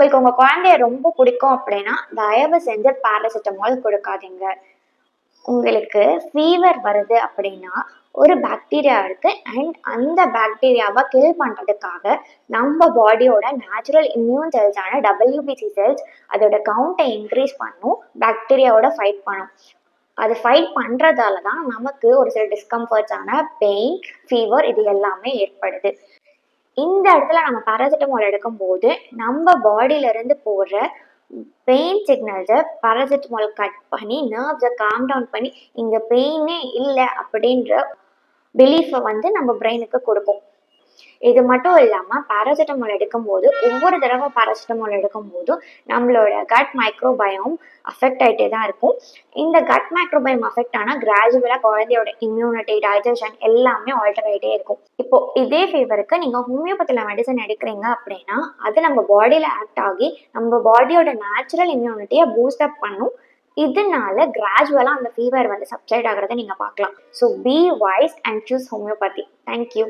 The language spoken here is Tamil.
உங்களுக்கு உங்க குழந்தைய ரொம்ப பிடிக்கும் அப்படின்னா தயவு செஞ்சு பேராசிட்டமால் கொடுக்காதீங்க. உங்களுக்கு ஃபீவர் வருது அப்படின்னா ஒரு பாக்டீரியா இருக்கு அண்ட் அந்த பாக்டீரியாவை கில் பண்றதுக்காக நம்ம பாடியோட நேச்சுரல் இம்யூன் செல்ஸான WBC செல்ஸ் அதோட கவுண்டை இன்க்ரீஸ் பண்ணும், பாக்டீரியாவோட ஃபைட் பண்ணும். அது ஃபைட் பண்றதால தான் நமக்கு ஒரு சில டிஸ்கம்ஃபர்ட்ஸான பெயின், ஃபீவர் இது எல்லாமே ஏற்படுது. இந்த இடத்துல நம்ம பேராசிட்டமால் எடுக்கும்போது நம்ம பாடியில இருந்து போடுற பெயின் சிக்னல்ஸை பேராசிட்டமால் கட் பண்ணி நர்வ்ஸை காம் டவுன் பண்ணி இங்கே பெயினே இல்லை அப்படின்ற பிலீஃபை வந்து நம்ம பிரெயினுக்கு கொடுக்கும். இது மட்டும் இல்லாமல் பேராசிட்டமால் எடுக்கும்போது ஒவ்வொரு தடவை பேராசிட்டமால் எடுக்கும்போதும் நம்மளோட கட் மைக்ரோபயோம் அஃபெக்ட் ஆகிட்டே தான் இருக்கும். இந்த கட் மைக்ரோபயோம் அஃபெக்ட் ஆனால் கிராஜுவலாக குழந்தையோட இம்யூனிட்டி, டைஜஷன் எல்லாமே ஆல்டர் ஆகிட்டே இருக்கும். இப்போ இதே ஃபீவருக்கு நீங்கள் ஹோமியோபதியில் மெடிசன் எடுக்கிறீங்க அப்படின்னா அது நம்ம பாடியில் ஆக்ட் ஆகி நம்ம பாடியோட நேச்சுரல் இம்யூனிட்டியை பூஸ்ட் அப் பண்ணும். இதனால கிராஜுவலாக அந்த ஃபீவர் வந்து சப்சைட் ஆகிறத நீங்கள் பார்க்கலாம். So be wise and choose homeopathy. Thank you.